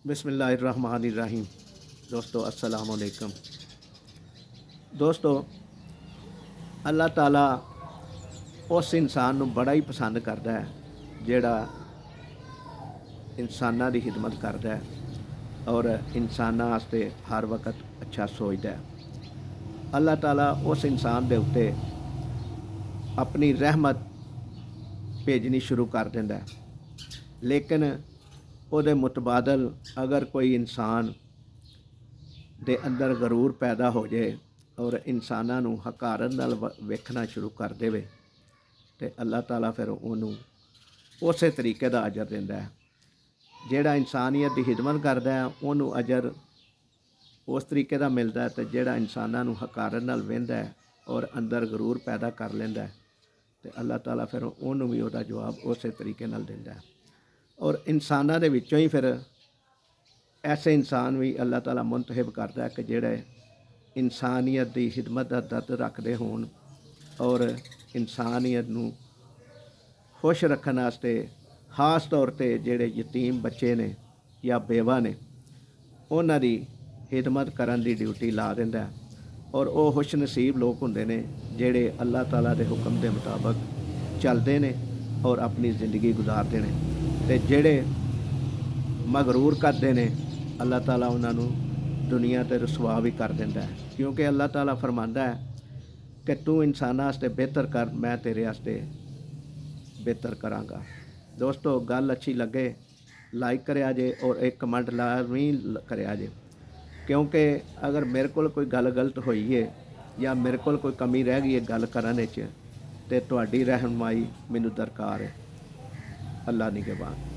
बिस्मिल्लाहिर्रहमानिर्रहीम। दोस्तों अस्सलाम वालेकुम। दोस्तों, अल्लाह ताला उस इंसान ਨੂੰ बड़ा ही पसंद करता है ਜਿਹੜਾ इंसानां ਦੀ खिदमत करता है और इंसानां वास्ते हर वक्त अच्छा सोचता है। अल्लाह ताला उस इंसान ਦੇ ਉੱਤੇ अपनी रहमत भेजनी शुरू कर दिंदा है। लेकिन ਉਹਦੇ ਮੁਤਬਾਦਲ अगर कोई इंसान ਦੇ ਅੰਦਰ ਗਰੂਰ ਪੈਦਾ ਹੋ ਜਾਏ ਔਰ ਇਨਸਾਨਾਂ ਨੂੰ ਹਕਾਰਤ ਨਾਲ ਵੇਖਣਾ ਸ਼ੁਰੂ ਕਰ ਦੇਵੇ ਤੇ ਅੱਲਾਹ ਤਾਲਾ ਫਿਰ ਉਹਨੂੰ ਉਸੇ ਤਰੀਕੇ ਦਾ ਅਜਰ ਦਿੰਦਾ ਹੈ। ਜਿਹੜਾ ਇਨਸਾਨੀਅਤ ਦੀ ਖਿਦਮਤ ਕਰਦਾ ਹੈ ਉਹਨੂੰ ਅਜਰ ਉਸ ਤਰੀਕੇ ਦਾ ਮਿਲਦਾ ਹੈ, ਤੇ ਜਿਹੜਾ ਇਨਸਾਨਾਂ ਨੂੰ ਹਕਾਰਤ ਨਾਲ ਵਹਿੰਦਾ ਹੈ ਔਰ ਅੰਦਰ ਗਰੂਰ ਪੈਦਾ ਕਰ ਲੈਂਦਾ ਹੈ ਤੇ ਅੱਲਾਹ ਤਾਲਾ ਫਿਰ ਉਹਨੂੰ ਵੀ ਉਹਦਾ ਜਵਾਬ ਉਸੇ ਤਰੀਕੇ ਨਾਲ ਦਿੰਦਾ ਹੈ। ਔਰ ਇਨਸਾਨਾਂ ਦੇ ਵਿੱਚੋਂ ਹੀ ਫਿਰ ऐसे इंसान भी अल्लाह ताला मुंतखब करता है कि जेड़े इंसानियत की खिदमत का दर्द रखते होन और इंसानियत नूं खुश रखने वास्ते खास तौर पर जेड़े यतीम बच्चे ने या बेवा ने उन्हां दी खिदमत करन दी ड्यूटी ला दिंदा है। और वो खुश नसीब लोग हुंदे ने जेड़े अल्लाह ताला के हुक्म के मुताबिक चलते ने और अपनी ज़िंदगी गुजारते हैं। ते जेड़े मगरूर करते हैं अल्लाह ताला उन्होंने दुनिया ते रसवा भी कर दिंदा है, क्योंकि अल्लाह ताला फरमांदा है कि तू इंसानां वास्ते बेहतर कर, मैं तेरे वास्ते बेहतर करांगा। दोस्तों, गल अच्छी लगे लाइक करिया जे और एक कमेंट लाजमी करिया जे, क्योंकि अगर मेरे को कोई गल गलत होई है या मेरे को कोई कमी रह गई है गल करने ते तुहाडी रहनुमाई मैनूं दरकार है। अल्लाह निगहबान।